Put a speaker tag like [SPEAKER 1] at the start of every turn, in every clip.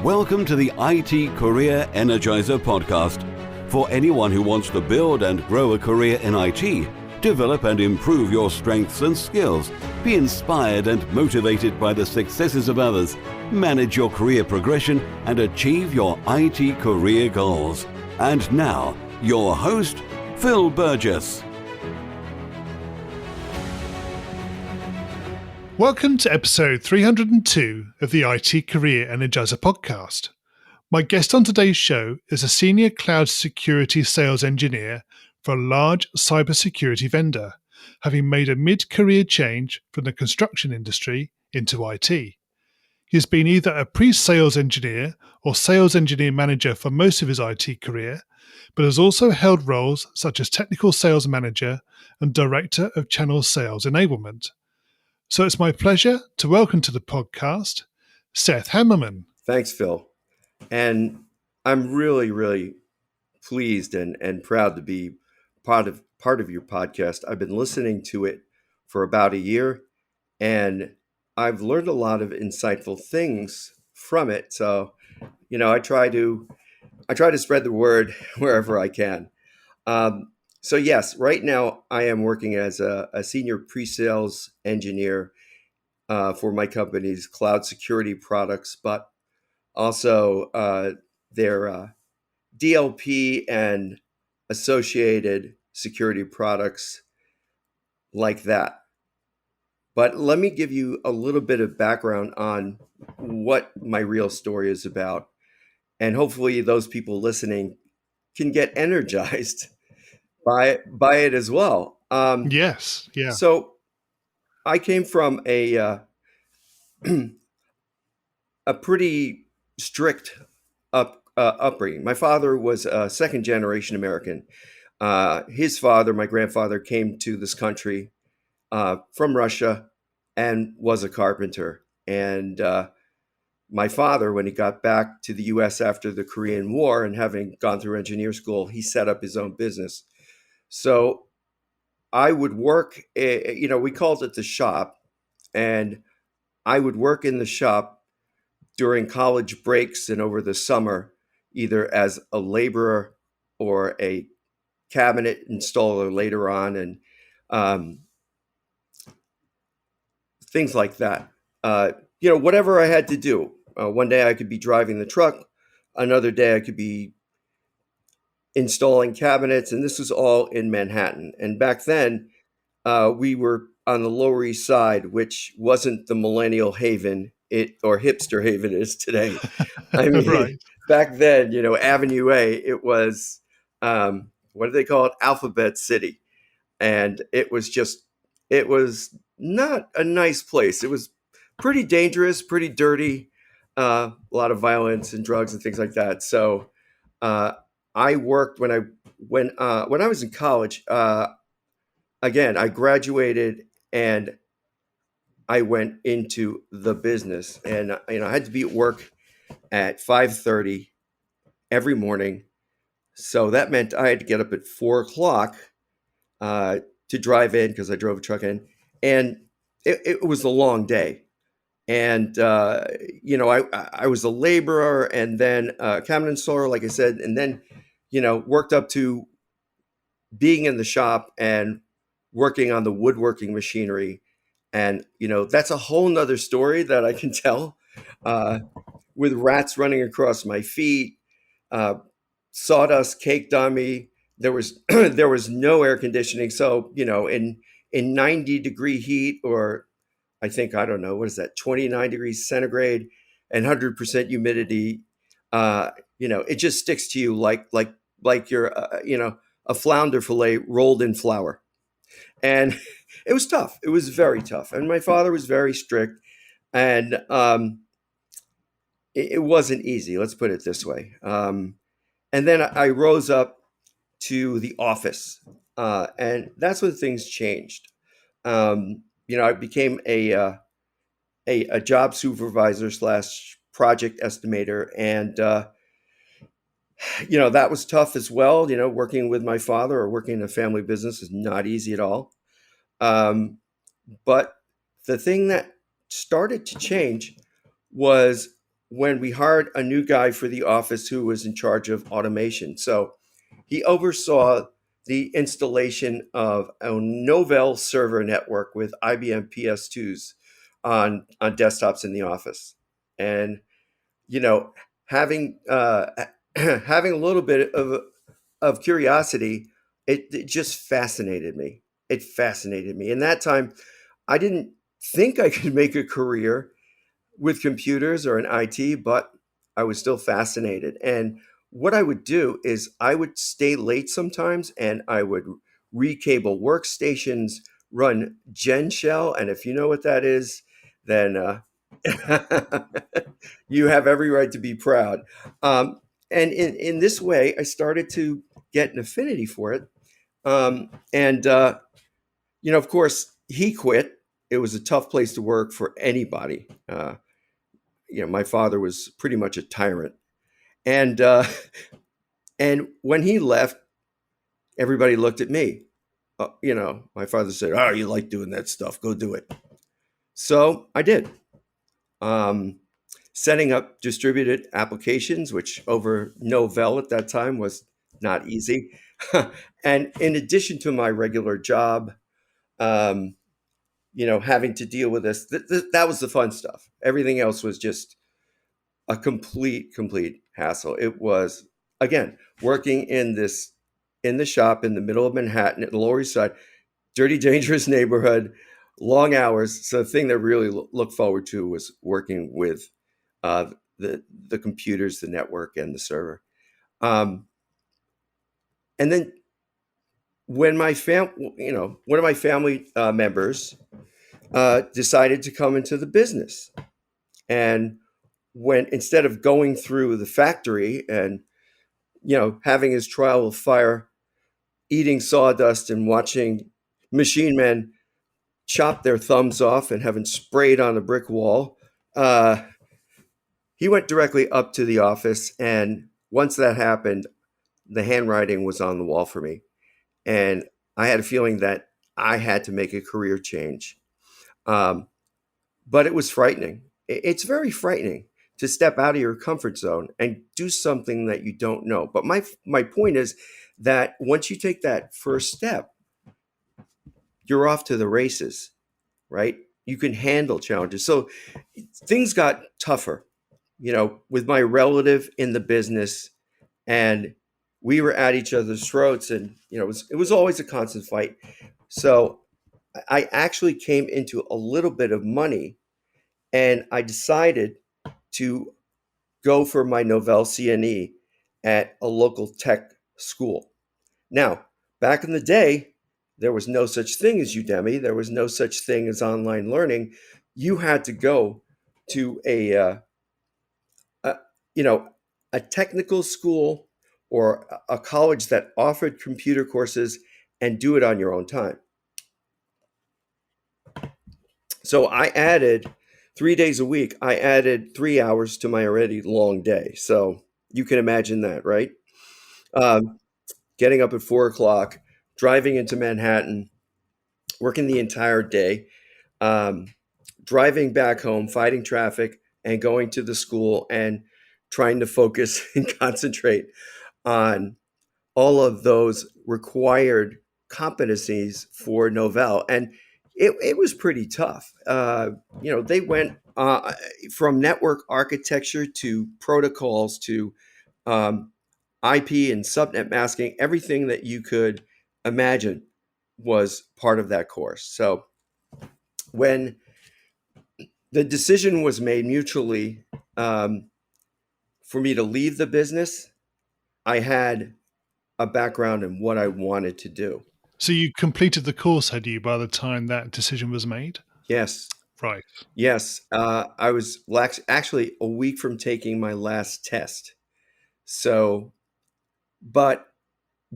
[SPEAKER 1] Welcome to the IT Career Energizer podcast. For anyone who wants to build and grow a career in IT, develop and improve your strengths and skills, be inspired and motivated by the successes of others, manage your career progression, and achieve your IT career goals. And now, your host, Phil Burgess.
[SPEAKER 2] Welcome to episode 302 of the IT Career Energizer podcast. My guest on today's show is a senior cloud security sales engineer for a large cybersecurity vendor, having made a mid-career change from the construction industry into IT. He has been either a pre-sales engineer or sales engineer manager for most of his IT career, but has also held roles such as technical sales manager and director of channel sales enablement. So it's my pleasure to welcome to the podcast, Seth Hammerman.
[SPEAKER 3] Thanks, Phil. And I'm really pleased and proud to be part of your podcast. I've been listening to it for about a year, and I've learned a lot of insightful things from it. So, I try to spread the word wherever I can. So yes, right now I am working as a senior pre-sales engineer for my company's cloud security products, but also their DLP and associated security products like that. But let me give you a little bit of background on what my real story is about. And hopefully those people listening can get energized by it as well.
[SPEAKER 2] Yes, yeah.
[SPEAKER 3] So I came from a pretty strict upbringing. My father was a second generation American. His father, my grandfather, came to this country from Russia and was a carpenter. And my father, when he got back to the U.S. after the Korean War and having gone through engineer school, he set up his own business. So I would work, we called it the shop, and I would work in the shop during college breaks and over the summer, either as a laborer or a cabinet installer later on, and things like that. Whatever I had to do. One day I could be driving the truck. Another day I could be installing cabinets, and this was all in Manhattan. And back then, we were on the Lower East Side, which wasn't the millennial haven or hipster haven it is today. I mean,
[SPEAKER 2] Right.
[SPEAKER 3] Back then, Avenue A, it was, what do they call it? Alphabet City. And it was not a nice place. It was pretty dangerous, pretty dirty, a lot of violence and drugs and things like that. So I worked when I was in college. Again, I graduated and I went into the business, and I had to be at work at 5:30 every morning. So that meant I had to get up at 4:00 to drive in, because I drove a truck in, and it was a long day. And I was a laborer, and then a cabinet installer, like I said, and then worked up to being in the shop and working on the woodworking machinery. And, that's a whole nother story that I can tell, with rats running across my feet, sawdust caked on me. There was there was no air conditioning. So, in 90-degree heat, or I think, I don't know, what is that, 29 degrees centigrade and 100% humidity, it just sticks to you like you're, a flounder fillet rolled in flour. And it was tough. It was very tough. And my father was very strict, and it wasn't easy. Let's put it this way. And then I rose up to the office, and that's when things changed. I became a job supervisor / project estimator, and that was tough as well. Working with my father or working in a family business is not easy at all. But the thing that started to change was when we hired a new guy for the office who was in charge of automation. So he oversaw the installation of a Novell server network with IBM PS2s on desktops in the office. And, you know, having having a little bit of curiosity, it just fascinated me. It fascinated me. In that time, I didn't think I could make a career with computers or in IT, but I was still fascinated. And what I would do is I would stay late sometimes and I would recable workstations, run Gen Shell. And if you know what that is, then you have every right to be proud. And in this way, I started to get an affinity for it. And of course, he quit. It was a tough place to work for anybody. My father was pretty much a tyrant, and and when he left, everybody looked at me. My father said, "Oh, you like doing that stuff? Go do it." So I did. Um, Setting up distributed applications, which over Novell at that time was not easy. And in addition to my regular job, um, having to deal with this, that was the fun stuff. Everything else was just a complete hassle. It was, again, working in the shop in the middle of Manhattan at the Lower East Side, dirty, dangerous neighborhood, long hours. So the thing that really looked forward to was working with uh, the computers, the network, and the server. Um, and then when one of my family members decided to come into the business, and when instead of going through the factory and having his trial of fire, eating sawdust and watching machine men chop their thumbs off and having sprayed on a brick wall, uh, he went directly up to the office. And once that happened, the handwriting was on the wall for me. And I had a feeling that I had to make a career change. Um, but it was frightening. It's very frightening to step out of your comfort zone and do something that you don't know. But my point is that once you take that first step, you're off to the races, right? You can handle challenges. So things got tougher, with my relative in the business, and we were at each other's throats, and it was always a constant fight. So I actually came into a little bit of money, and I decided to go for my Novell CNE at a local tech school. Now, back in the day, there was no such thing as Udemy. There was no such thing as online learning. You had to go to a you know a technical school or a college that offered computer courses and do it on your own time. So I added 3 days a week. I added 3 hours to my already long day. So you can imagine that, right? Um, Getting up at 4 o'clock, driving into Manhattan, working the entire day, um, driving back home, fighting traffic, and going to the school and trying to focus and concentrate on all of those required competencies for Novell. And it was pretty tough. They went from network architecture to protocols to um, IP and subnet masking. Everything that you could imagine was part of that course. So when the decision was made mutually um, for me to leave the business, I had a background in what I wanted to do.
[SPEAKER 2] So you completed the course, had you, by the time that decision was made?
[SPEAKER 3] Yes,
[SPEAKER 2] Right.
[SPEAKER 3] yes. I was actually a week from taking my last test. So, but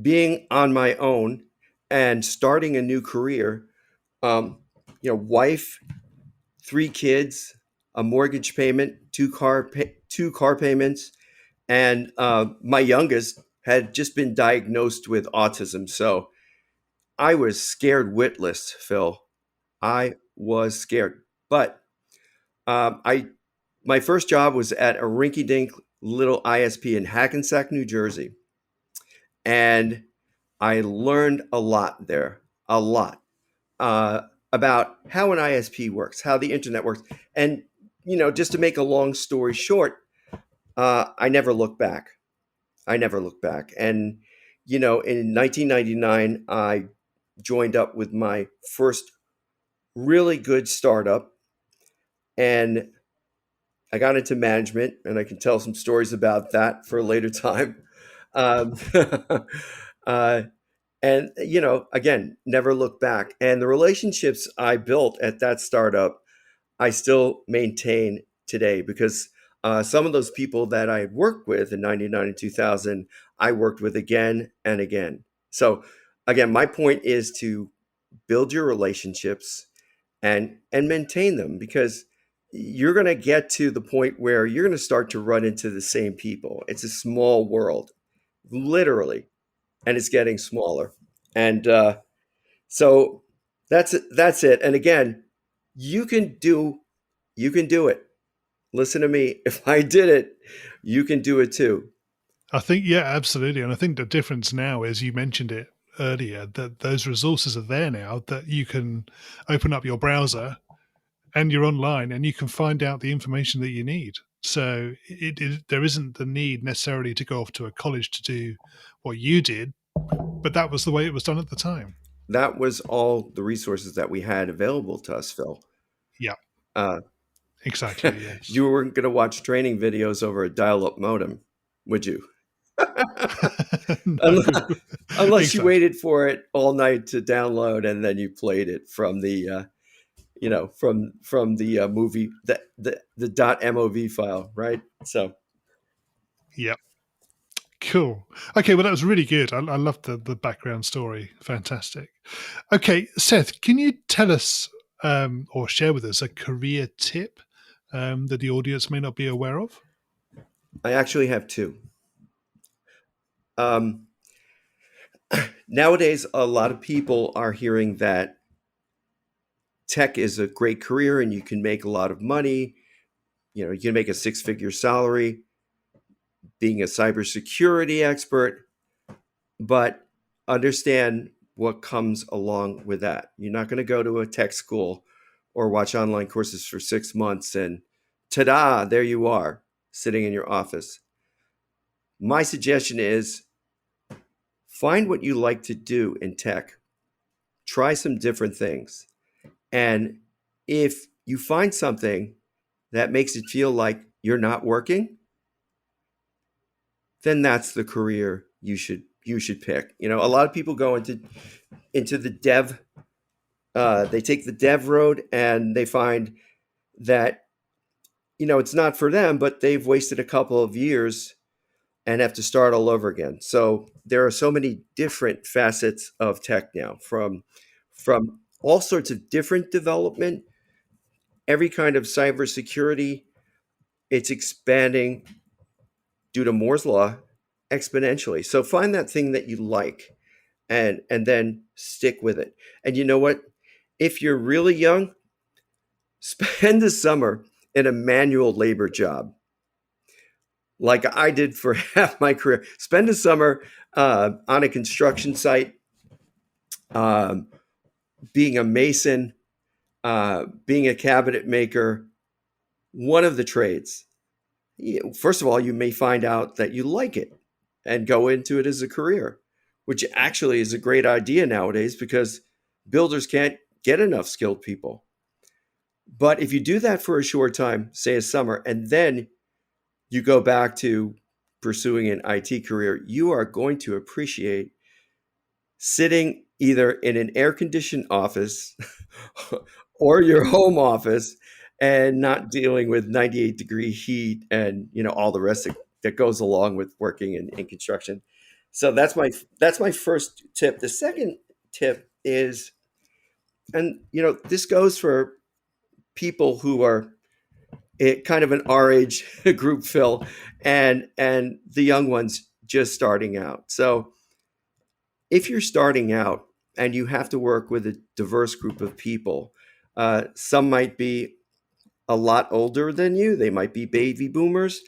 [SPEAKER 3] being on my own and starting a new career, um, wife, 3 kids, a mortgage payment, two car payments, and my youngest had just been diagnosed with autism. So I was scared witless, Phil. I was scared, but I My first job was at a rinky-dink little ISP in Hackensack, New Jersey, and I learned a lot there, a lot about how an ISP works, how the internet works, and just to make a long story short, I never looked back. I never looked back, and in 1999, I joined up with my first really good startup, and I got into management, and I can tell some stories about that for a later time. Um, uh, and again, never look back. And the relationships I built at that startup, I still maintain today because some of those people that I had worked with in '99 and 2000, I worked with again and again. So again, my point is to build your relationships and maintain them, because you're going to get to the point where you're going to start to run into the same people. It's a small world, literally, and it's getting smaller. And so that's it. That's it. And again, you can do you can do it. Listen to me. If I did it, you can do it too.
[SPEAKER 2] I think, yeah, absolutely. And I think the difference now is, you mentioned it earlier, that those resources are there now, that you can open up your browser and you're online and you can find out the information that you need. So there isn't the need necessarily to go off to a college to do what you did, but that was the way it was done at the time.
[SPEAKER 3] That was all the resources that we had available to us, Phil.
[SPEAKER 2] Yeah,
[SPEAKER 3] Uh,
[SPEAKER 2] exactly. Yes.
[SPEAKER 3] you weren't going to watch training videos over a dial-up modem, would you?
[SPEAKER 2] No,
[SPEAKER 3] unless, unless you
[SPEAKER 2] exactly.
[SPEAKER 3] waited for it all night to download and then you played it from the from the movie, the .mov file, right? So
[SPEAKER 2] Yeah. Cool. Okay, well, that was really good. I loved the background story. Fantastic. Okay, Seth, can you tell us or share with us a career tip that the audience may not be aware of?
[SPEAKER 3] I actually have two. Um, Nowadays, a lot of people are hearing that tech is a great career and you can make a lot of money. You can make a six-figure salary being a cybersecurity expert, but understand what comes along with that. You're not going to go to a tech school or watch online courses for 6 months and ta-da, there you are, sitting in your office. My suggestion is find what you like to do in tech. Try some different things. And if you find something that makes it feel like you're not working, then that's the career you should pick. A lot of people go into the dev. They take the dev road and they find that it's not for them, but they've wasted a couple of years and have to start all over again. So there are so many different facets of tech now, from all sorts of different development, every kind of cybersecurity. It's expanding due to Moore's law exponentially. So find that thing that you like and then stick with it. And you know what? If you're really young, spend the summer in a manual labor job like I did for half my career. Spend a summer on a construction site, um, being a mason, being a cabinet maker, one of the trades. First of all, you may find out that you like it and go into it as a career, which actually is a great idea nowadays because builders can't get enough skilled people. But if you do that for a short time, say a summer, and then you go back to pursuing an IT career, you are going to appreciate sitting either in an air conditioned office or your home office and not dealing with 98-degree heat and all the rest that goes along with working in construction. So that's my first tip. The second tip is, and this goes for people who are kind of an our age group, Phil, and the young ones just starting out. So if you're starting out and you have to work with a diverse group of people, some might be a lot older than you. They might be baby boomers.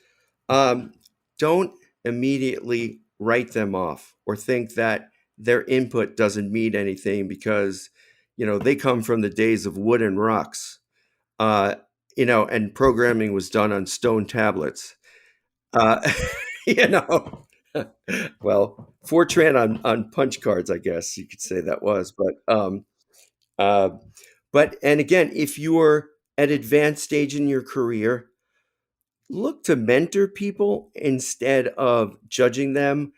[SPEAKER 3] Um, don't immediately write them off or think that their input doesn't mean anything because, they come from the days of wood and rocks, uh, and programming was done on stone tablets. Uh, you know, well, Fortran on punch cards, I guess you could say that was. Uh, and again, if you're at advanced stage in your career, look to mentor people instead of judging them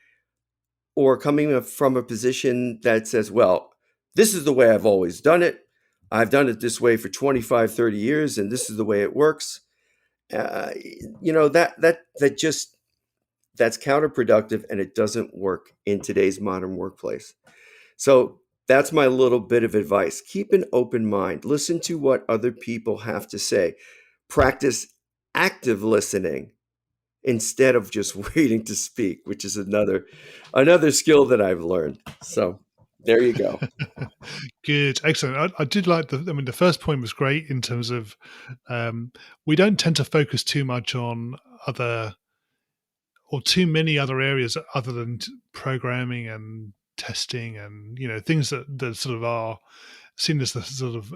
[SPEAKER 3] or coming from a position that says, well, this is the way I've always done it. I've done it this way for 25, 30 years, and this is the way it works. Uh, that just that's counterproductive, and it doesn't work in today's modern workplace. So that's my little bit of advice. Keep an open mind. Listen to what other people have to say. Practice active listening instead of just waiting to speak, which is another skill that I've learned. So there you go.
[SPEAKER 2] Good, excellent. I did like the first point was great in terms of we don't tend to focus too much on other or too many other areas other than programming and testing and things that sort of are seen as the sort of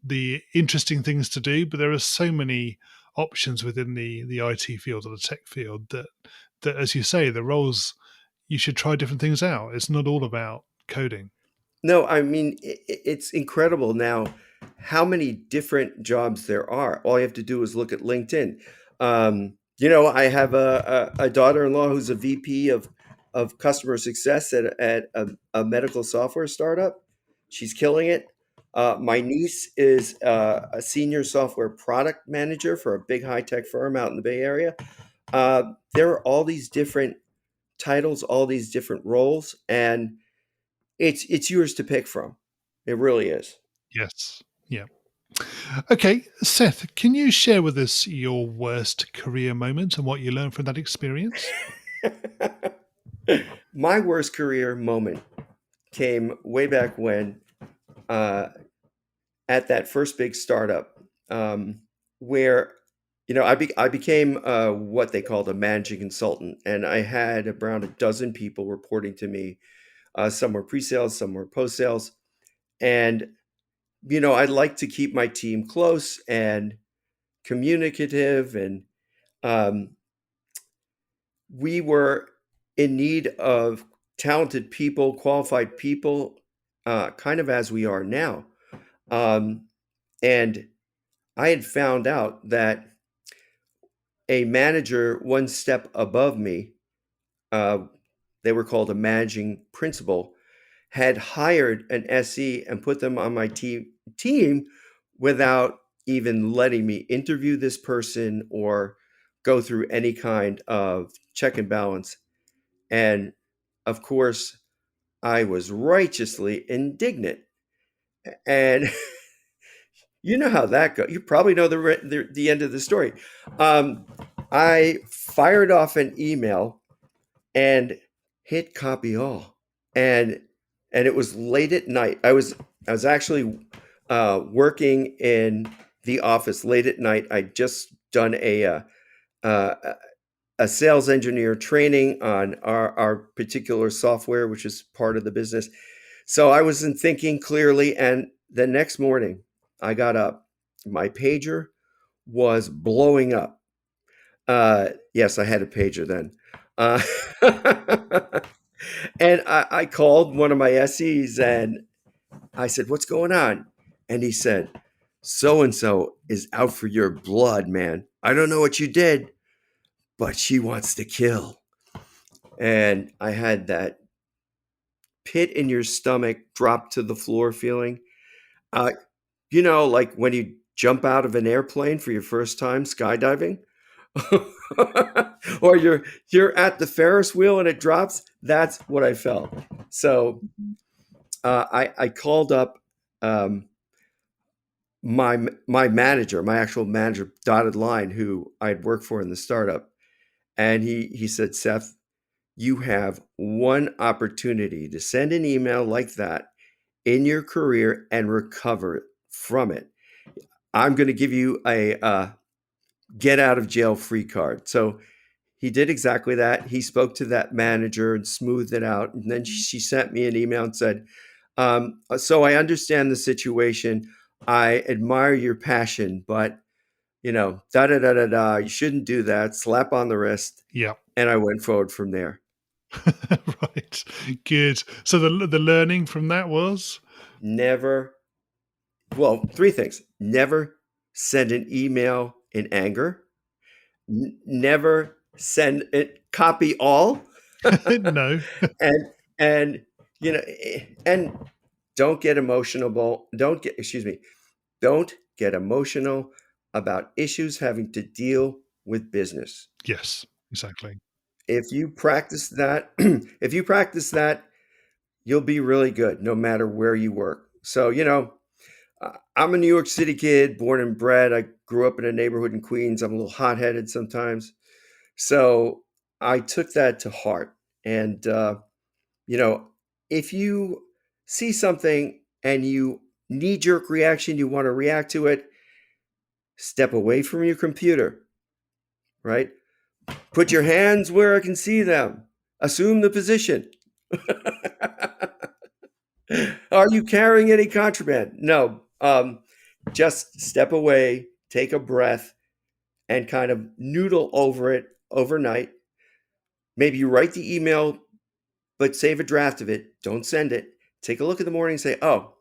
[SPEAKER 2] the interesting things to do. But there are so many options within the IT field or the tech field that as you say, the roles, you should try different things out. It's not all about coding.
[SPEAKER 3] No, I mean, it's incredible now how many different jobs there are. All you have to do is look at LinkedIn. I have a daughter-in-law who's a VP of customer success at a medical software startup. She's killing it. My niece is a senior software product manager for a big high-tech firm out in the Bay Area. There are all these different titles, all these different roles, and it's yours to pick from. It really is.
[SPEAKER 2] Yes. Yeah. Okay, Seth, can you share with us your worst career moment and what you learned from that experience?
[SPEAKER 3] My worst career moment came way back when, uh, at that first big startup, where I became what they called a managing consultant, and I had around a dozen people reporting to me. Some were pre-sales, some were post-sales, and I like to keep my team close and communicative, and um, we were in need of talented people, qualified people, kind of as we are now. Um, and I had found out that a manager one step above me, uh, they were called a managing principal, had hired an SE and put them on my team without even letting me interview this person or go through any kind of check and balance. And of course, I was righteously indignant. And you know how that goes. You probably know the end of the story. I fired off an email and hit copy all, and it was late at night. I was actually working in the office late at night. I'd just done uh, a sales engineer training on our particular software, which is part of the business. So I wasn't thinking clearly. And the next morning, I got up. My pager was blowing up. Yes, I had a pager then. Uh, and I called one of my SEs and I said, "What's going on?" And he said, "So and so is out for your blood, man. I don't know what you did, but she wants to kill." And I had that pit in your stomach drop to the floor feeling. Uh, like when you jump out of an airplane for your first time skydiving, or you're at the Ferris wheel and it drops. That's what I felt. So I called up um, my manager, my actual manager, dotted line, who I'd worked for in the startup, and he said, "Seth, you have one opportunity to send an email like that in your career and recover from it. I'm going to give you a get out of jail free card. So he did exactly that. He spoke to that manager and smoothed it out. And then she sent me an email and said, so I understand the situation. I admire your passion, but da da da da da, you shouldn't do that. Slap on the wrist.
[SPEAKER 2] Yeah.
[SPEAKER 3] And I went forward from there.
[SPEAKER 2] Right. Good. So the learning from that was?
[SPEAKER 3] Never, well, three things. Never send an email in anger. Never send it, copy all.
[SPEAKER 2] No.
[SPEAKER 3] and and don't get emotional. Don't get emotional about issues having to deal with business.
[SPEAKER 2] Yes, exactly.
[SPEAKER 3] If you practice that, you'll be really good no matter where you work. So, I'm a New York City kid, born and bred. I grew up in a neighborhood in Queens. I'm a little hot-headed sometimes. So I took that to heart. And, if you see something and you knee-jerk reaction, you want to react to it, step away from your computer, right? Put your hands where I can see them. Assume the position. Are you carrying any contraband? No. Just step away, take a breath, and kind of noodle over it overnight. Maybe you write the email, but save a draft of it. Don't send it. Take a look in the morning and say, oh,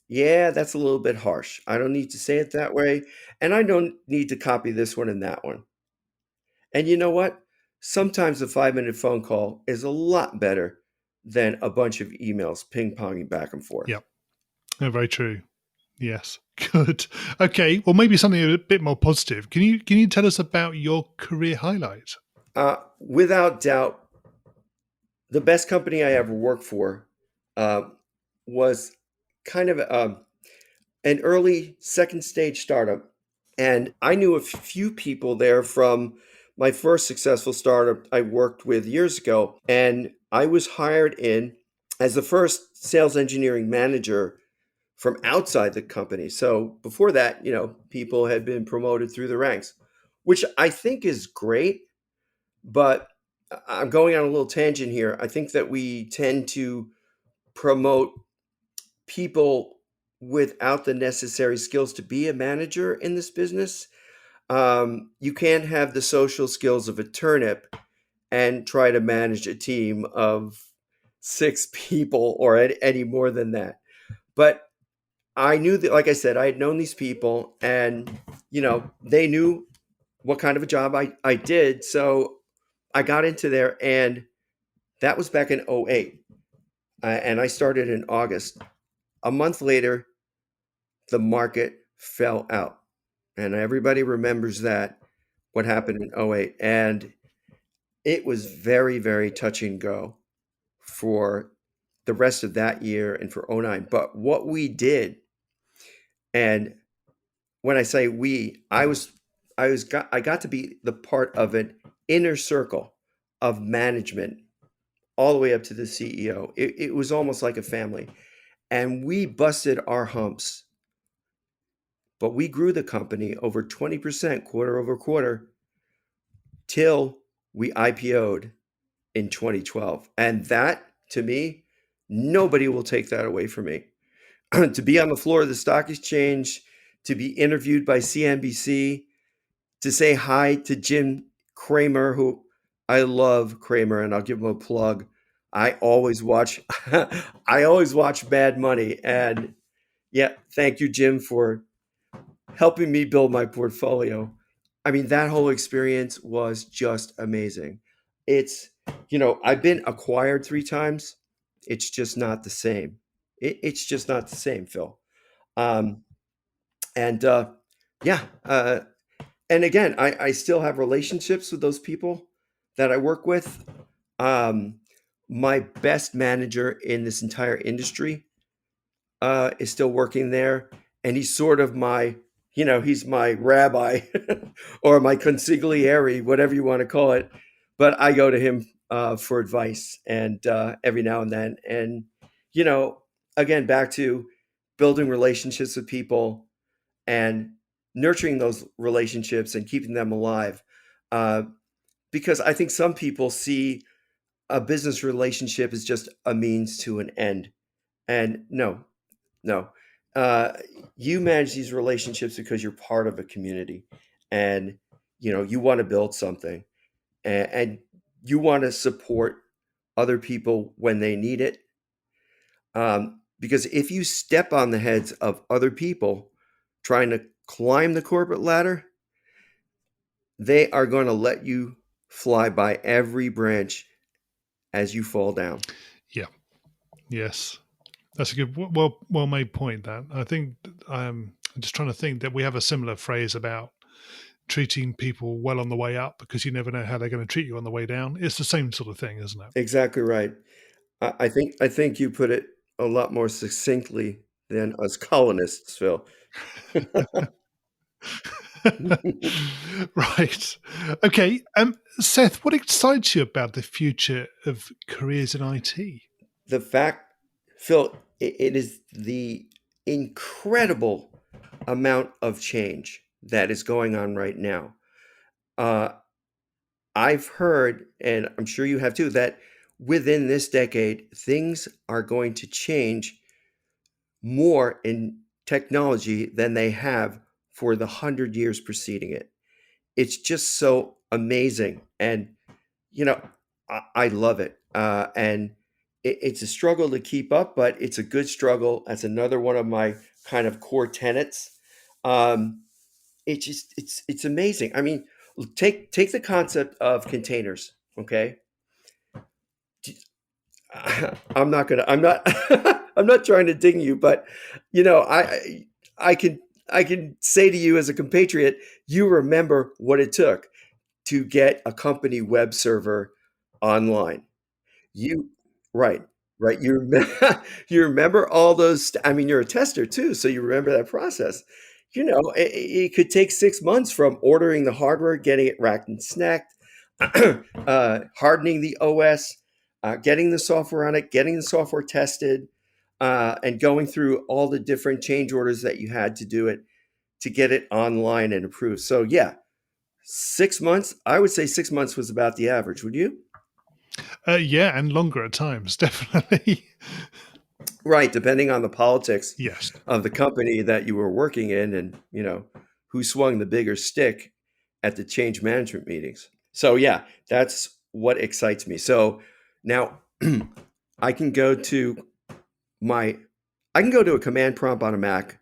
[SPEAKER 3] yeah, that's a little bit harsh. I don't need to say it that way. And I don't need to copy this one and that one. And you know what? Sometimes a 5-minute phone call is a lot better than a bunch of emails ping-ponging back and forth.
[SPEAKER 2] Yep. Very true. Yes. Good. Okay. Well, maybe something a bit more positive. Can you tell us about your career highlight?
[SPEAKER 3] Without doubt, the best company I ever worked for was kind of an early second stage startup. And I knew a few people there from my first successful startup I worked with years ago. And I was hired in as the first sales engineering manager from outside the company. So before that, people had been promoted through the ranks, which I think is great. But I'm going on a little tangent here. I think that we tend to promote people without the necessary skills to be a manager in this business. You can't have the social skills of a turnip and try to manage a team of 6 people or any more than that. But I knew that, like I said, I had known these people and, they knew what kind of a job I did. So I got into there, and that was back in 2008. And I started in August. A month later, the market fell out. And everybody remembers that, what happened in 2008. And it was very, very touch and go for the rest of that year and for 2009. But what we did, and when I say we, I got to be the part of an inner circle of management all the way up to the CEO. It was almost like a family. And we busted our humps, but we grew the company over 20% quarter over quarter till we IPO'd in 2012. And that, to me, nobody will take that away from me. To be on the floor of the stock exchange, to be interviewed by CNBC, to say hi to Jim Cramer, who I love Cramer, and I'll give him a plug. I always watch Bad Money. And yeah, thank you, Jim, for helping me build my portfolio. I mean, that whole experience was just amazing. It's, I've been acquired 3 times. It's just not the same. It's just not the same, Phil. Um, and yeah, and again, I still have relationships with those people that I work with. My best manager in this entire industry is still working there, and he's sort of my, he's my rabbi or my consigliere, whatever you want to call it. But I go to him for advice, and every now and then, and again, back to building relationships with people and nurturing those relationships and keeping them alive. Uh, because I think some people see a business relationship as just a means to an end. And no, no. Uh, you manage these relationships because you're part of a community, and you want to build something, and you want to support other people when they need it. Because if you step on the heads of other people trying to climb the corporate ladder, they are going to let you fly by every branch as you fall down.
[SPEAKER 2] Yeah. Yes. That's a good, well made point. That I think I'm just trying to think that we have a similar phrase about treating people well on the way up because you never know how they're going to treat you on the way down. It's the same sort of thing, isn't it?
[SPEAKER 3] Exactly right. I think you put it a lot more succinctly than us colonists, Phil.
[SPEAKER 2] Right. Okay. Seth, what excites you about the future of careers in IT?
[SPEAKER 3] The fact, Phil, it is the incredible amount of change that is going on right now. Uh, I've heard, and I'm sure you have too, that within this decade, things are going to change more in technology than they have for the 100 years preceding it. It's just so amazing. And, you know, I love it. And it's a struggle to keep up, but it's a good struggle. That's another one of my kind of core tenets. Um, it's amazing. I mean, take the concept of containers. Okay, I'm not I'm not trying to ding you, but I can I can say to you as a compatriot, you remember what it took to get a company web server online. You right, right. You remember all those. I mean, you're a tester too, so you remember that process. It could take 6 months from ordering the hardware, getting it racked and snacked, hardening the OS, getting the software on it, getting the software tested, and going through all the different change orders that you had to do it to get it online and approved. So yeah, 6 months. I would say 6 months was about the average. Would you?
[SPEAKER 2] Yeah, and longer at times, definitely.
[SPEAKER 3] Right, depending on the politics
[SPEAKER 2] Yes.
[SPEAKER 3] of the company that you were working in, and who swung the bigger stick at the change management meetings. So yeah, that's what excites me. So now I can go to my I can go to a command prompt on a Mac,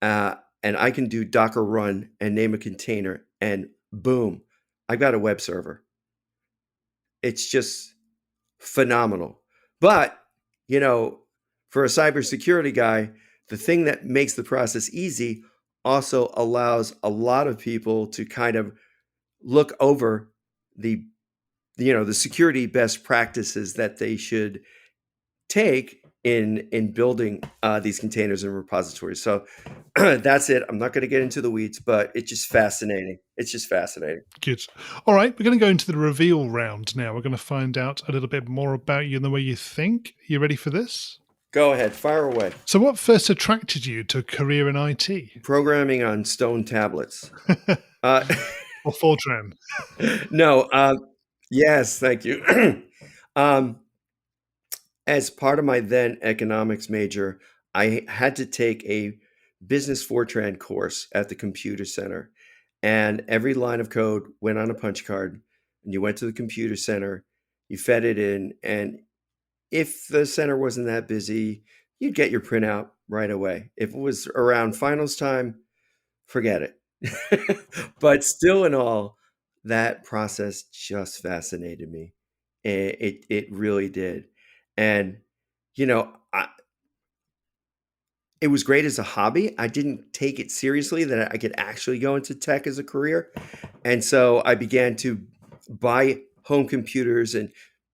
[SPEAKER 3] and I can do Docker run and name a container, and boom, I've got a web server. It's just phenomenal. But, you know, for a cybersecurity guy, the thing that makes the process easy also allows a lot of people to kind of look over the the security best practices that they should take in building these containers and repositories. So that's it. I'm not going to get into the weeds, but it's just fascinating. It's just fascinating.
[SPEAKER 2] Good. All right, we're going to go into the reveal round now. We're going to find out a little bit more about you and the way you think. You ready for this?
[SPEAKER 3] Go ahead, fire away.
[SPEAKER 2] So, what first attracted you to a career in IT?
[SPEAKER 3] Programming on stone tablets.
[SPEAKER 2] Or Fortran?
[SPEAKER 3] No. Yes, thank you. As part of my then economics major, I had to take a business Fortran course at the computer center. And every line of code went on a punch card. And you went to the computer center, you fed it in. And if the center wasn't that busy, you'd get your printout right away. If it was around finals time, forget it. But still, in all, that process just fascinated me. It really did. And, you know, it was great as a hobby. I didn't take it seriously that I could actually go into tech as a career. And so I began to buy home computers. And,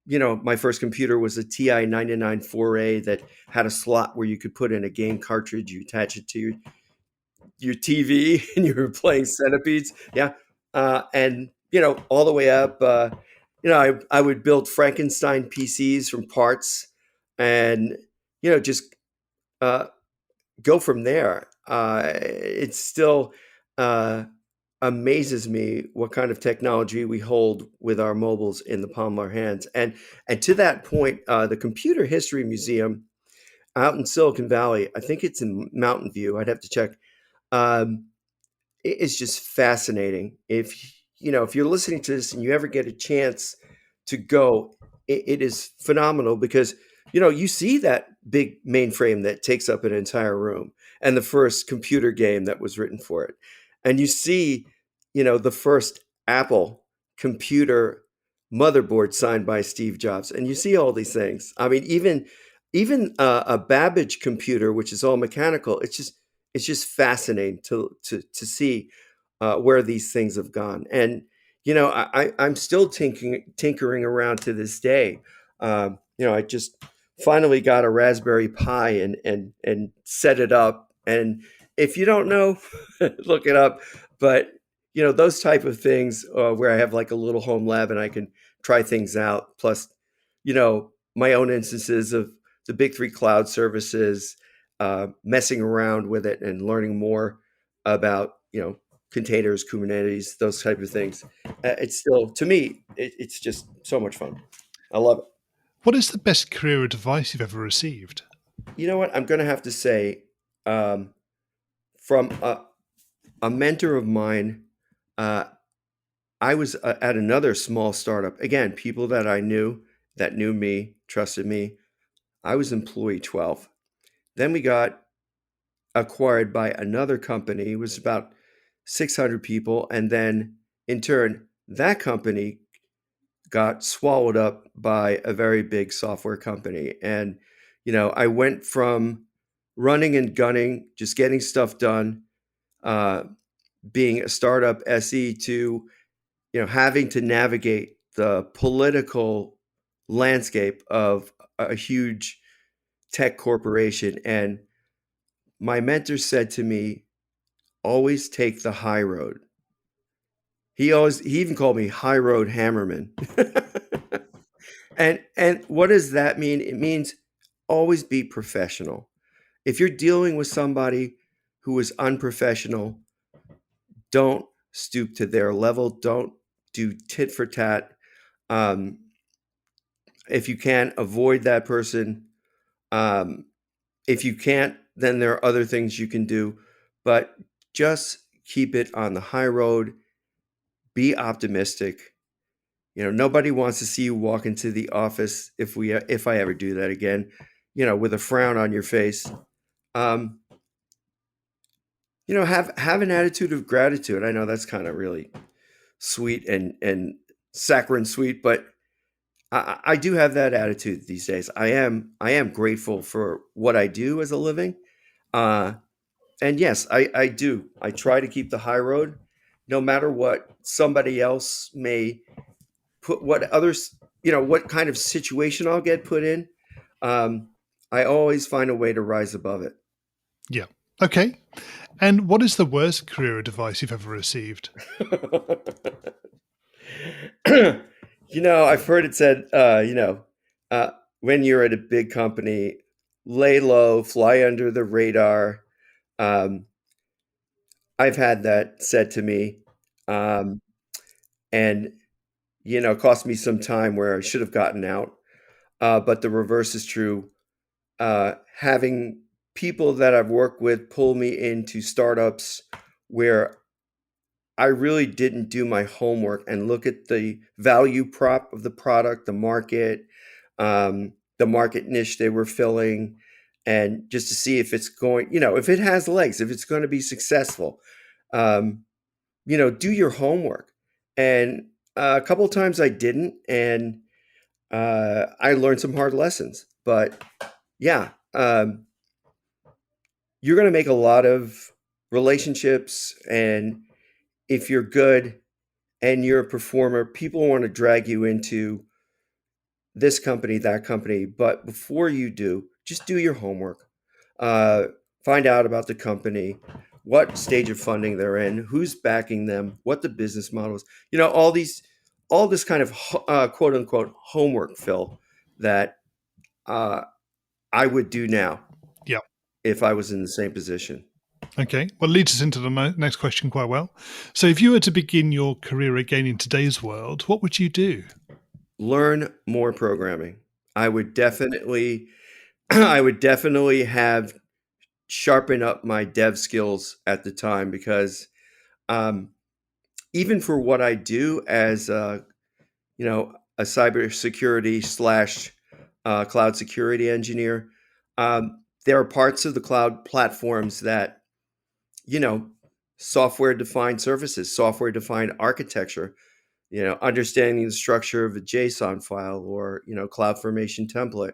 [SPEAKER 3] my first computer was a TI 99 4A that had a slot where you could put in a game cartridge. You attach it to your TV and you were playing Centipedes. Yeah. And, all the way up, I would build Frankenstein PCs from parts and, just go from there. It's still, uh, amazes me what kind of technology we hold with our mobiles in the palm of our hands. And to that point, the Computer History Museum out in Silicon Valley, I think it's in Mountain View. I'd have to check. Um, it is just fascinating. If you're listening to this and you ever get a chance to go, it is phenomenal because you see that big mainframe that takes up an entire room and the first computer game that was written for it, and you see the first Apple computer motherboard signed by Steve Jobs, and you see all these things. I mean, even a Babbage computer, which is all mechanical. It's just fascinating to see where these things have gone. And I'm still tinkering around to this day. I just finally got a Raspberry Pi and set it up. And if you don't know, look it up. But those type of things where I have like a little home lab and I can try things out. Plus, my own instances of the big three cloud services, messing around with it and learning more about containers, Kubernetes, those type of things. It's still, to me, it's just so much fun. I love it.
[SPEAKER 2] What is the best career advice you've ever received?
[SPEAKER 3] You know what? I'm going to have to say, um, from a mentor of mine, uh, I was at another small startup. Again, people that I knew that knew me, trusted me. I was employee 12. Then we got acquired by another company. It was about 600 people. And then in turn, that company got swallowed up by a very big software company. And, I went from running and gunning, just getting stuff done, uh, being a startup SE to, having to navigate the political landscape of a huge tech corporation. And my mentor said to me, always take the high road. He even called me High Road Hammerman. And what does that mean? It means always be professional. If you're dealing with somebody who is unprofessional, don't stoop to their level. Don't do tit for tat. Um, if you can, avoid that person. Um, if you can't, then there are other things you can do. But just keep it on the high road. Be optimistic. Nobody wants to see you walk into the office if I ever do that again, with a frown on your face. Um, have an attitude of gratitude. I know that's kind of really sweet and saccharine sweet, but I do have that attitude these days. I am grateful for what I do as a living. Uh, and yes, I do. I try to keep the high road, no matter what somebody else may put, what others, what kind of situation I'll get put in. Um, I always find a way to rise above it.
[SPEAKER 2] Yeah. Okay. And what is the worst career advice you've ever received?
[SPEAKER 3] I've heard it said, uh, when you're at a big company, lay low, fly under the radar. Um, I've had that said to me, um, and it cost me some time where I should have gotten out. But the reverse is true. Having people that I've worked with pull me into startups where I really didn't do my homework and look at the value prop of the product, the market niche they were filling, and just to see if it's going, if it has legs, if it's going to be successful. Um, do your homework. And a couple of times I didn't, and I learned some hard lessons. But yeah, you're going to make a lot of relationships, and if you're good and you're a performer, people want to drag you into this company, that company. But before you do, just do your homework. Uh, find out about the company, what stage of funding they're in, who's backing them, what the business model is. All this kind of quote unquote homework, Phil, that uh, I would do now
[SPEAKER 2] Yeah.
[SPEAKER 3] if I was in the same position.
[SPEAKER 2] Okay, well, leads us into the next question quite well. So, if you were to begin your career again in today's world, what would you do?
[SPEAKER 3] Learn more programming. I would definitely, I would definitely have sharpen up my dev skills at the time because um, even for what I do as a cybersecurity slash cloud security engineer, there are parts of the cloud platforms that you know software defined services, software defined architecture, understanding the structure of a JSON file or CloudFormation template.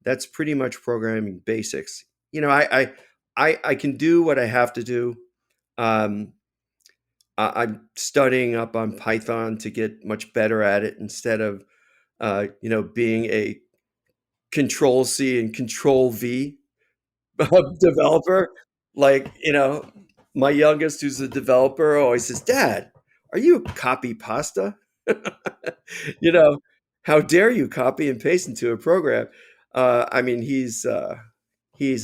[SPEAKER 3] That's pretty much programming basics. I can do what I have to do. um, I'm studying up on Python to get much better at it instead of being a Control C and Control V developer. Like, my youngest, who's a developer, always says, "Dad, are you a copy pasta?" you know, how dare you copy and paste into a program? I mean, he's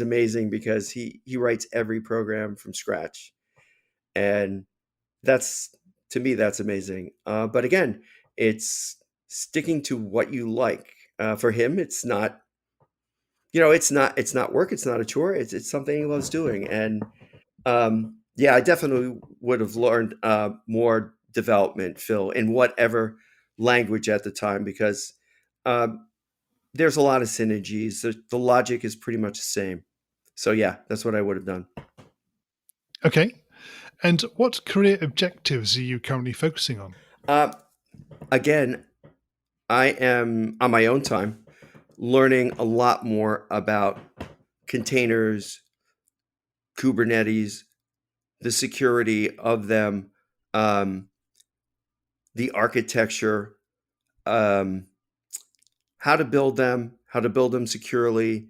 [SPEAKER 3] amazing because he writes every program from scratch, and that's to me that's amazing. But again, it's sticking to what you like. For him, it's not it's not work. It's not a chore. It's something he loves doing. And yeah, I definitely would have learned more development, Phil, in whatever language at the time because um, there's a lot of synergies. The logic is pretty much the same. So yeah, that's what I would have done.
[SPEAKER 2] Okay. And what career objectives are you currently focusing on?
[SPEAKER 3] Uh, Again, I am on my own time learning a lot more about containers, Kubernetes, the security of them, um, the architecture, um, how to build them securely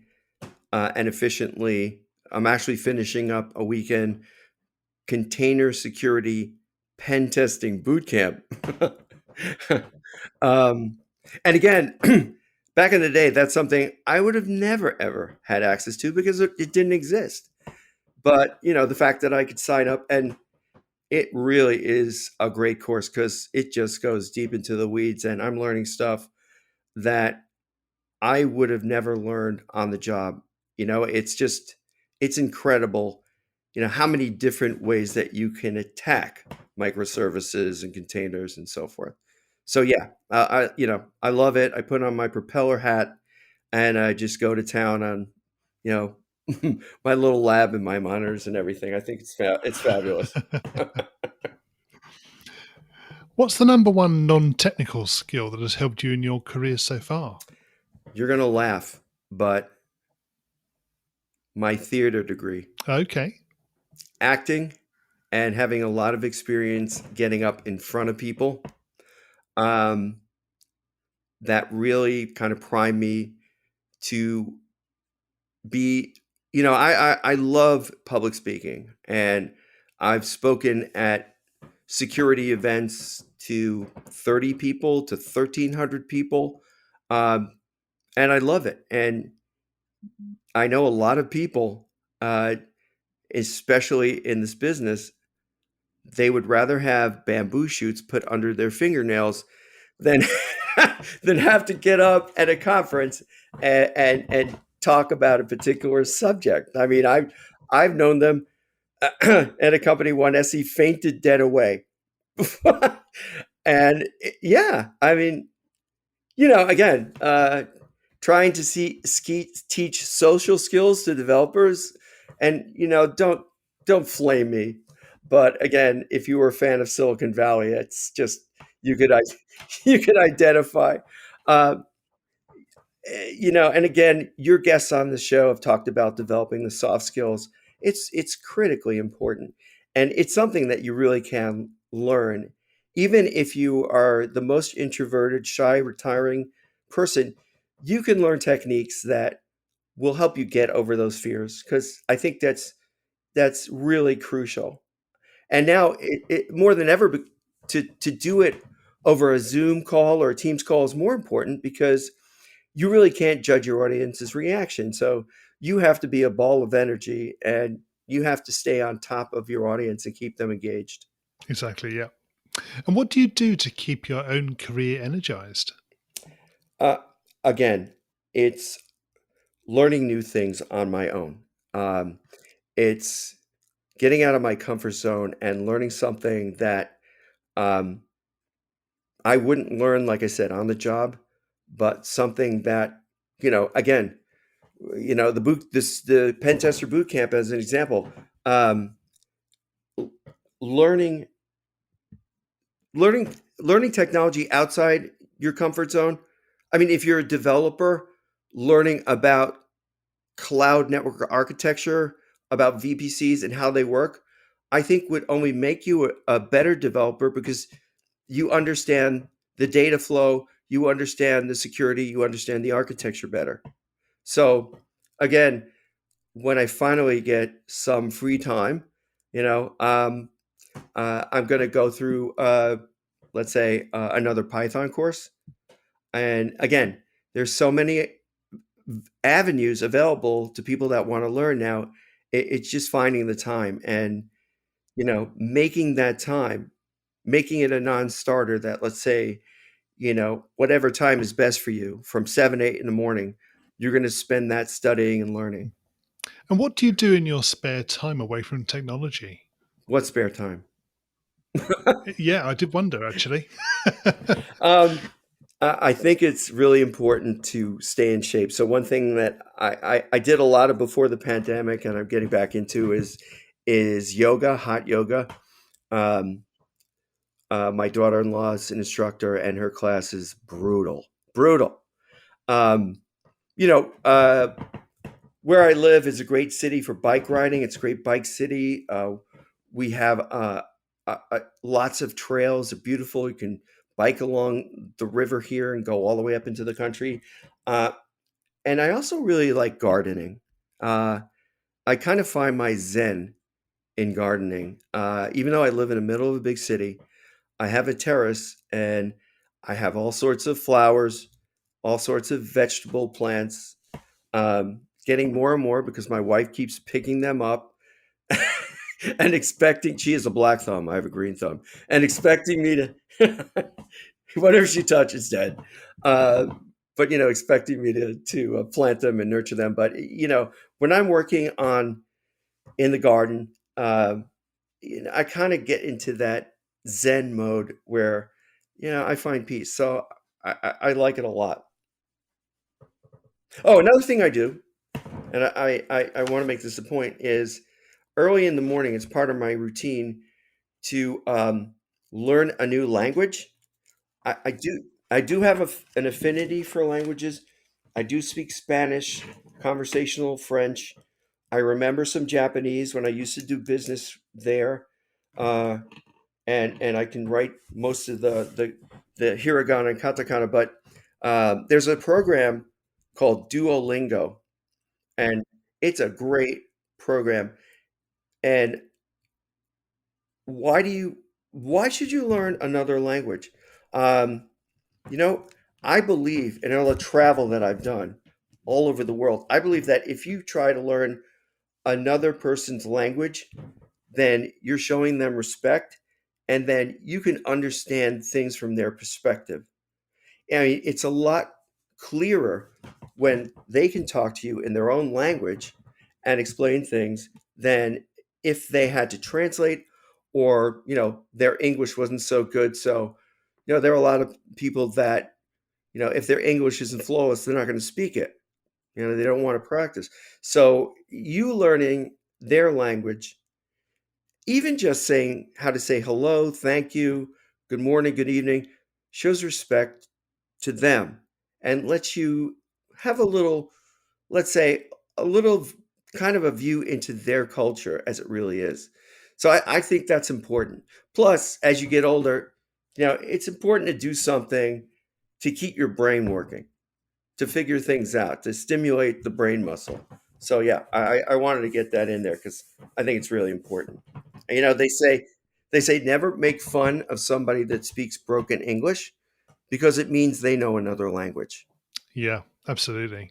[SPEAKER 3] and efficiently. I'm actually finishing up a weekend container security pen testing boot camp. um, and again, back in the day, that's something I would have never ever had access to because it didn't exist. But the fact that I could sign up, and it really is a great course because it just goes deep into the weeds, and I'm learning stuff that I would have never learned on the job. It's incredible, how many different ways that you can attack microservices and containers and so forth. So yeah, I love it. I put on my propeller hat and I just go to town on, you know, my little lab and my monitors and everything. I think it's fabulous.
[SPEAKER 2] What's the number one non-technical skill that has helped you in your career so far?
[SPEAKER 3] You're gonna laugh, but my theater degree,
[SPEAKER 2] Okay.
[SPEAKER 3] acting, and having a lot of experience getting up in front of people, um, that really kind of primed me to be. I love public speaking, and I've spoken at security events to 30 people to 1,300 people, um, and I love it. And I know a lot of people, uh, especially in this business, they would rather have bamboo shoots put under their fingernails than than have to get up at a conference and talk about a particular subject. I mean, I've known them at a company. One SE fainted dead away, and yeah, I mean, again, trying to teach social skills to developers, and don't flame me, but again, if you were a fan of Silicon Valley, it's just you could you could identify. Uh, and again, your guests on the show have talked about developing the soft skills. It's critically important, and it's something that you really can learn, even if you are the most introverted, shy, retiring person. You can learn techniques that will help you get over those fears because I think that's really crucial. And now it more than ever to do it over a Zoom call or a Teams call is more important because you really can't judge your audience's reaction. So you have to be a ball of energy and you have to stay on top of your audience and keep them engaged.
[SPEAKER 2] Exactly, yeah. And what do you do to keep your own career energized?
[SPEAKER 3] Uh, Again, it's learning new things on my own. It's getting out of my comfort zone and learning something that um, I wouldn't learn, like I said, on the job, but something that, again, the pen tester boot camp as an example, um, learning, learning technology outside your comfort zone. I mean, if you're a developer, learning about cloud network architecture, about VPCs and how they work, I think would only make you a better developer because you understand the data flow, you understand the security, you understand the architecture better. So again, when I finally get some free time, I'm going to go through, let's say, another Python course. And again, there's so many avenues available to people that want to learn now. It's just finding the time and making that time, making it a non-starter. That, let's say, whatever time is best for you, from 7, 8 in the morning, you're going to spend that studying and learning.
[SPEAKER 2] And what do you do in your spare time away from technology?
[SPEAKER 3] What spare time?
[SPEAKER 2] Yeah, I did wonder actually.
[SPEAKER 3] Um, I think it's really important to stay in shape. So one thing that I did a lot of before the pandemic, and I'm getting back into, is yoga, hot yoga. Um, my daughter-in-law is an instructor, and her class is brutal, brutal. Um, you know, where I live is a great city for bike riding. It's a great bike city. We have lots of trails. They're beautiful. You can bike along the river here and go all the way up into the country. Uh, and I also really like gardening. Uh, I kind of find my zen in gardening. Even though I live in the middle of a big city, I have a terrace and I have all sorts of flowers, all sorts of vegetable plants, getting more and more because my wife keeps picking them up and expecting, she has a black thumb, I have a green thumb, and expecting me to, whatever she touches dead. Uh, but expecting me to plant them and nurture them. But when I'm working on in the garden, I kind of get into that Zen mode where I find peace. So I like it a lot. Oh, another thing I do, and I want to make this a point, is early in the morning, it's part of my routine to learn a new language. I do have an affinity for languages. I do speak Spanish, conversational French. I remember some Japanese when I used to do business there, uh, and I can write most of the hiragana and katakana. But there's a program called Duolingo, and it's a great program. And why do you why should you learn another language? Um, you know, I believe in all the travel that I've done all over the world. I believe that if you try to learn another person's language, then you're showing them respect, and then you can understand things from their perspective. I mean, it's a lot clearer when they can talk to you in their own language and explain things than if they had to translate, or their English wasn't so good. So there are a lot of people that if their English isn't flawless, they're not going to speak it. They don't want to practice. So you learning their language, even just saying how to say hello, thank you, good morning, good evening, shows respect to them and lets you have a little, let's say, a little kind of a view into their culture as it really is. So I think that's important. Plus, as you get older, it's important to do something to keep your brain working, to figure things out, to stimulate the brain muscle. So yeah, I wanted to get that in there because I think it's really important. They say never make fun of somebody that speaks broken English because it means they know another language.
[SPEAKER 2] Yeah, absolutely.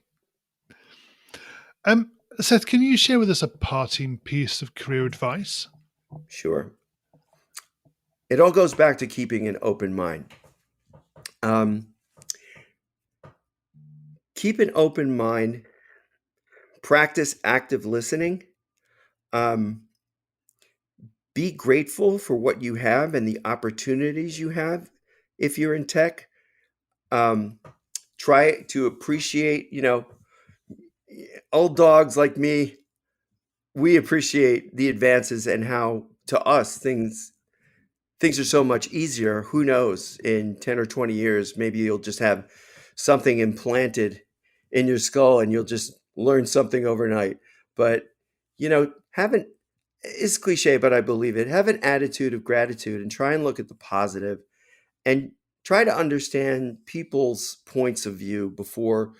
[SPEAKER 2] Um, Seth, can you share with us a parting piece of career advice?
[SPEAKER 3] Sure. It all goes back to keeping an open mind. Keep an open mind. Practice active listening. Be grateful for what you have and the opportunities you have if you're in tech. Try to appreciate, old dogs like me, we appreciate the advances and how, to us, things are so much easier. Who knows, in 10 or 20 years, maybe you'll just have something implanted in your skull and you'll just learn something overnight. But, it's cliche, but I believe it. Have an attitude of gratitude and try and look at the positive and try to understand people's points of view before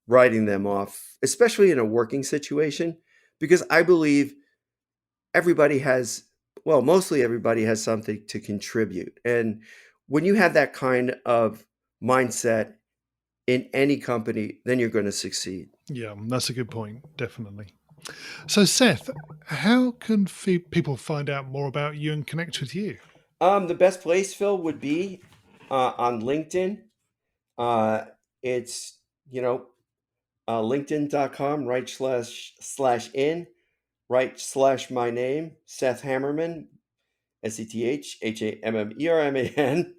[SPEAKER 3] writing them off, especially in a working situation, because I believe mostly everybody has something to contribute. And when you have that kind of mindset in any company, then you're going to succeed.
[SPEAKER 2] Yeah, that's a good point, definitely. So, Seth, how can people find out more about you and connect with you?
[SPEAKER 3] The best place, Phil, would be on LinkedIn. It's, linkedin.com, //my name, Seth Hammerman, SETHHAMMERMAN.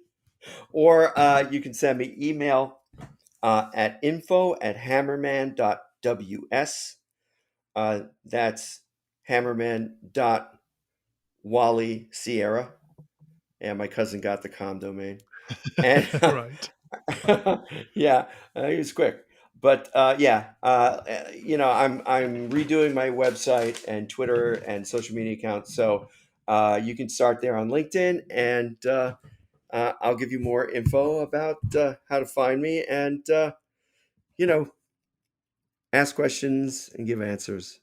[SPEAKER 3] Or you can send me email at info@hammerman.ws. That's hammerman.wally Sierra. And my cousin got the com domain. And
[SPEAKER 2] Right.
[SPEAKER 3] yeah, he was quick. But I'm redoing my website and Twitter and social media accounts. So you can start there on LinkedIn, and I'll give you more info about how to find me and, ask questions and give answers.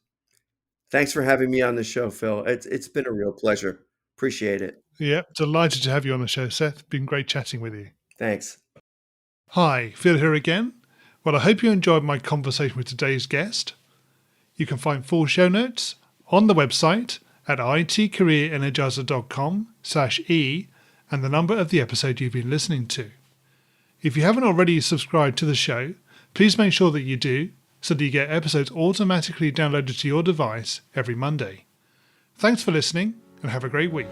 [SPEAKER 3] Thanks for having me on the show, Phil. It's been a real pleasure. Appreciate it.
[SPEAKER 2] Yeah, delighted to have you on the show, Seth. Been great chatting with you.
[SPEAKER 3] Thanks.
[SPEAKER 2] Hi, Phil here again. Well, I hope you enjoyed my conversation with today's guest. You can find full show notes on the website at itcareerenergizer.com/e and the number of the episode you've been listening to. If you haven't already subscribed to the show, please make sure that you do so that you get episodes automatically downloaded to your device every Monday. Thanks for listening and have a great week.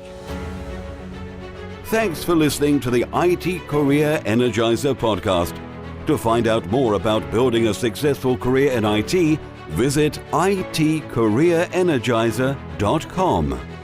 [SPEAKER 1] Thanks for listening to the IT Career Energizer podcast. To find out more about building a successful career in IT, visit itcareerenergizer.com.